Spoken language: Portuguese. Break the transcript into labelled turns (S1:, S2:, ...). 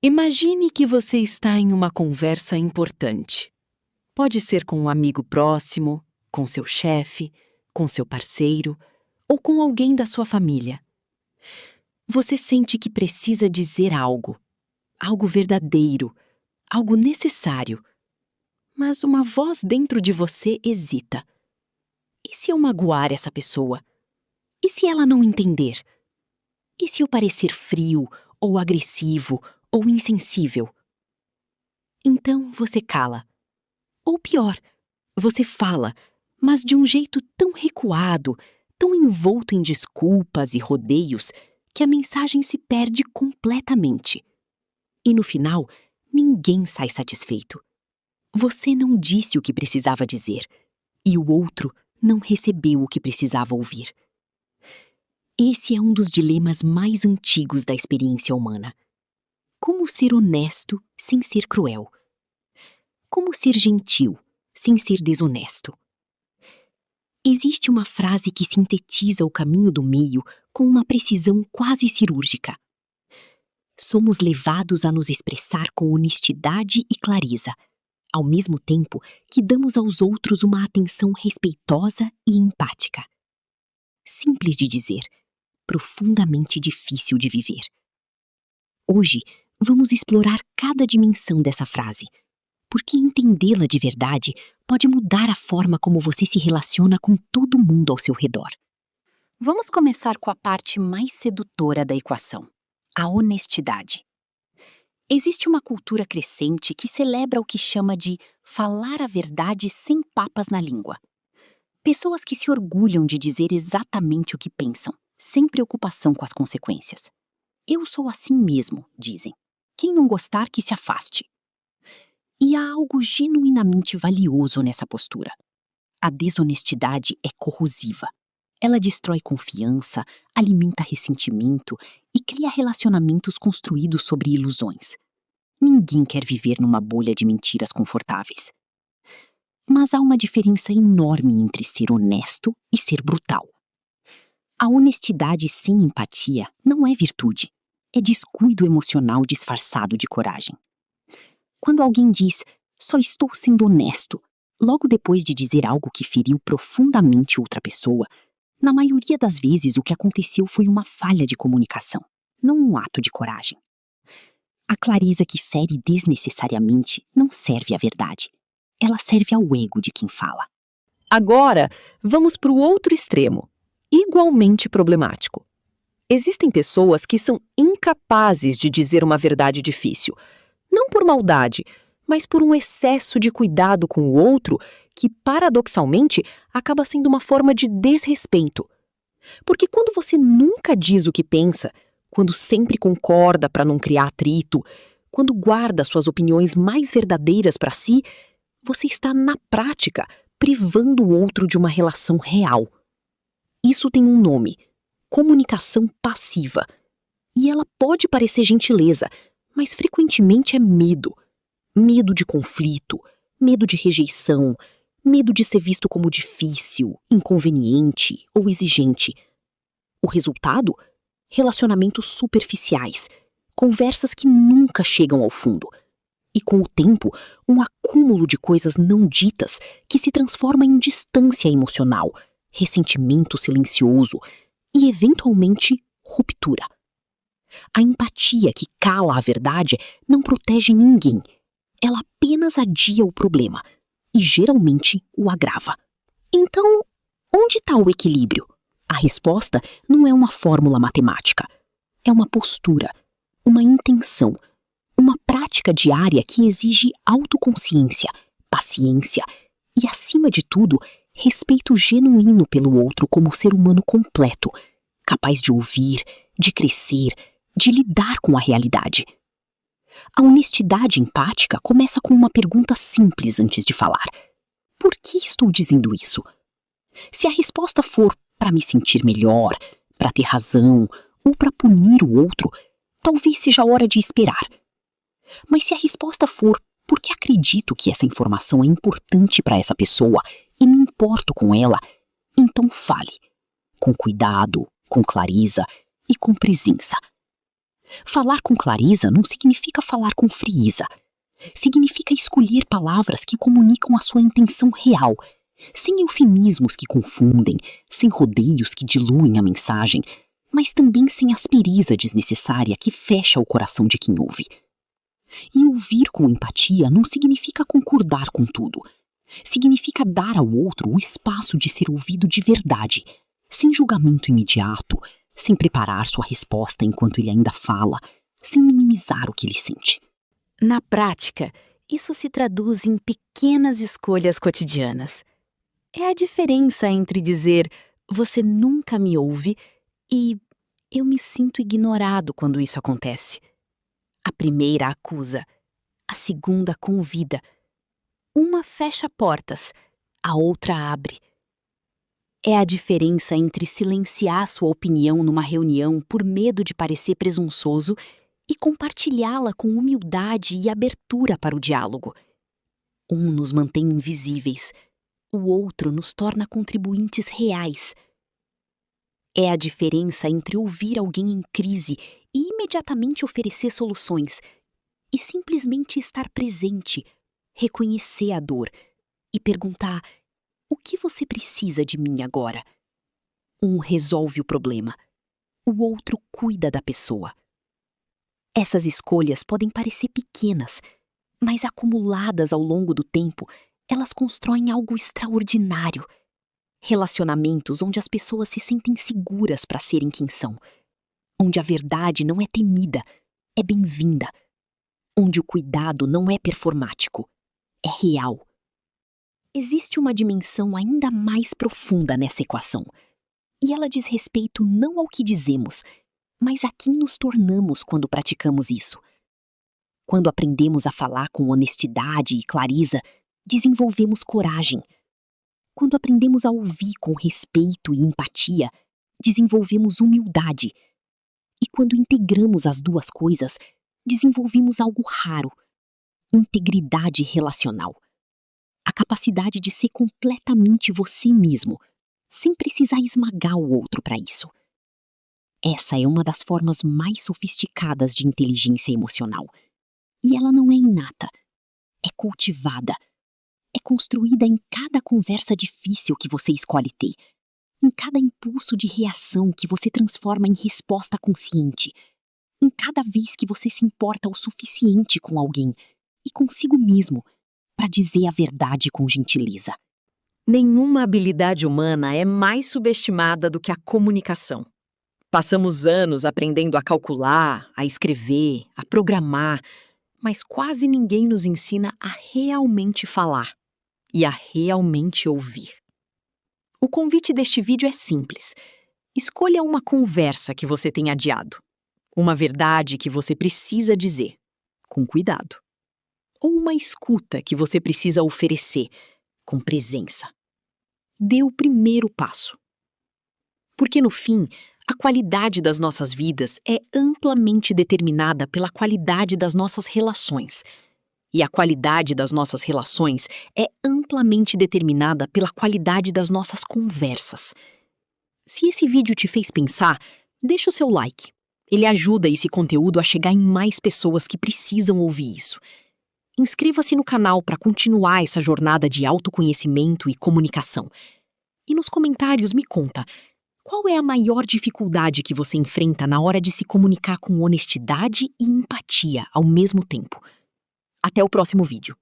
S1: Imagine que você está em uma conversa importante. Pode ser com um amigo próximo, com seu chefe, com seu parceiro ou com alguém da sua família. Você sente que precisa dizer algo, algo verdadeiro, algo necessário. Mas uma voz dentro de você hesita. E se eu magoar essa pessoa? E se ela não entender? E se eu parecer frio, ou agressivo, ou insensível? Então você cala. Ou pior, você fala, mas de um jeito tão recuado, tão envolto em desculpas e rodeios, que a mensagem se perde completamente. E no final, ninguém sai satisfeito. Você não disse o que precisava dizer, e o outro não recebeu o que precisava ouvir. Esse é um dos dilemas mais antigos da experiência humana. Como ser honesto sem ser cruel? Como ser gentil sem ser desonesto? Existe uma frase que sintetiza o caminho do meio com uma precisão quase cirúrgica. Somos levados a nos expressar com honestidade e clareza, ao mesmo tempo que damos aos outros uma atenção respeitosa e empática. Simples de dizer, profundamente difícil de viver. Hoje, vamos explorar cada dimensão dessa frase, porque entendê-la de verdade pode mudar a forma como você se relaciona com todo mundo ao seu redor. Vamos começar com a parte mais sedutora da equação, a honestidade. Existe uma cultura crescente que celebra o que chama de falar a verdade sem papas na língua. Pessoas que se orgulham de dizer exatamente o que pensam, sem preocupação com as consequências. Eu sou assim mesmo, dizem. Quem não gostar que se afaste. E há algo genuinamente valioso nessa postura. A desonestidade é corrosiva. Ela destrói confiança, alimenta ressentimento e cria relacionamentos construídos sobre ilusões. Ninguém quer viver numa bolha de mentiras confortáveis. Mas há uma diferença enorme entre ser honesto e ser brutal. A honestidade sem empatia não é virtude, é descuido emocional disfarçado de coragem. Quando alguém diz, só estou sendo honesto, logo depois de dizer algo que feriu profundamente outra pessoa, na maioria das vezes o que aconteceu foi uma falha de comunicação, não um ato de coragem. A clareza que fere desnecessariamente não serve à verdade. Ela serve ao ego de quem fala.
S2: Agora, vamos para o outro extremo, igualmente problemático. Existem pessoas que são incapazes de dizer uma verdade difícil, não por maldade, mas por um excesso de cuidado com o outro que, paradoxalmente, acaba sendo uma forma de desrespeito. Porque quando você nunca diz o que pensa, quando sempre concorda para não criar atrito, quando guarda suas opiniões mais verdadeiras para si, você está, na prática, privando o outro de uma relação real. Isso tem um nome: comunicação passiva. E ela pode parecer gentileza, mas frequentemente é medo. Medo de conflito, medo de rejeição, medo de ser visto como difícil, inconveniente ou exigente. O resultado? Relacionamentos superficiais, conversas que nunca chegam ao fundo. E com o tempo, um acúmulo de coisas não ditas que se transforma em distância emocional, ressentimento silencioso e, eventualmente, ruptura. A empatia que cala a verdade não protege ninguém. Ela apenas adia o problema e, geralmente, o agrava. Então, onde está o equilíbrio? A resposta não é uma fórmula matemática. É uma postura, uma intenção, uma prática diária que exige autoconsciência, paciência e, acima de tudo, respeito genuíno pelo outro como ser humano completo, capaz de ouvir, de crescer, de lidar com a realidade. A honestidade empática começa com uma pergunta simples antes de falar. Por que estou dizendo isso? Se a resposta for para me sentir melhor, para ter razão ou para punir o outro, talvez seja a hora de esperar. Mas se a resposta for porque acredito que essa informação é importante para essa pessoa e me importo com ela, então fale. Com cuidado, com clareza e com presença. Falar com clareza não significa falar com frieza. Significa escolher palavras que comunicam a sua intenção real, sem eufemismos que confundem, sem rodeios que diluem a mensagem, mas também sem aspereza desnecessária que fecha o coração de quem ouve. E ouvir com empatia não significa concordar com tudo. Significa dar ao outro o espaço de ser ouvido de verdade, sem julgamento imediato, sem preparar sua resposta enquanto ele ainda fala, sem minimizar o que ele sente.
S1: Na prática, isso se traduz em pequenas escolhas cotidianas. É a diferença entre dizer "você nunca me ouve" e "eu me sinto ignorado quando isso acontece". A primeira acusa, a segunda convida. Uma fecha portas, a outra abre. É a diferença entre silenciar sua opinião numa reunião por medo de parecer presunçoso e compartilhá-la com humildade e abertura para o diálogo. Um nos mantém invisíveis, o outro nos torna contribuintes reais. É a diferença entre ouvir alguém em crise e imediatamente oferecer soluções e simplesmente estar presente, reconhecer a dor e perguntar: o que você precisa de mim agora? Um resolve o problema, o outro cuida da pessoa. Essas escolhas podem parecer pequenas, mas acumuladas ao longo do tempo, elas constroem algo extraordinário. Relacionamentos onde as pessoas se sentem seguras para serem quem são. Onde a verdade não é temida, é bem-vinda. Onde o cuidado não é performático, é real. Existe uma dimensão ainda mais profunda nessa equação. E ela diz respeito não ao que dizemos, mas a quem nos tornamos quando praticamos isso. Quando aprendemos a falar com honestidade e clareza, desenvolvemos coragem. Quando aprendemos a ouvir com respeito e empatia, desenvolvemos humildade. E quando integramos as duas coisas, desenvolvemos algo raro: integridade relacional. A capacidade de ser completamente você mesmo, sem precisar esmagar o outro para isso. Essa é uma das formas mais sofisticadas de inteligência emocional. E ela não é inata, é cultivada. É construída em cada conversa difícil que você escolhe ter, em cada impulso de reação que você transforma em resposta consciente, em cada vez que você se importa o suficiente com alguém e consigo mesmo para dizer a verdade com gentileza. Nenhuma habilidade humana é mais subestimada do que a comunicação. Passamos anos aprendendo a calcular, a escrever, a programar, mas quase ninguém nos ensina a realmente falar e a realmente ouvir. O convite deste vídeo é simples. Escolha uma conversa que você tem adiado, uma verdade que você precisa dizer, com cuidado, ou uma escuta que você precisa oferecer, com presença. Dê o primeiro passo. Porque, no fim, a qualidade das nossas vidas é amplamente determinada pela qualidade das nossas relações. E a qualidade das nossas relações é amplamente determinada pela qualidade das nossas conversas. Se esse vídeo te fez pensar, deixa o seu like. Ele ajuda esse conteúdo a chegar em mais pessoas que precisam ouvir isso. Inscreva-se no canal para continuar essa jornada de autoconhecimento e comunicação. E nos comentários me conta, qual é a maior dificuldade que você enfrenta na hora de se comunicar com honestidade e empatia ao mesmo tempo? Até o próximo vídeo.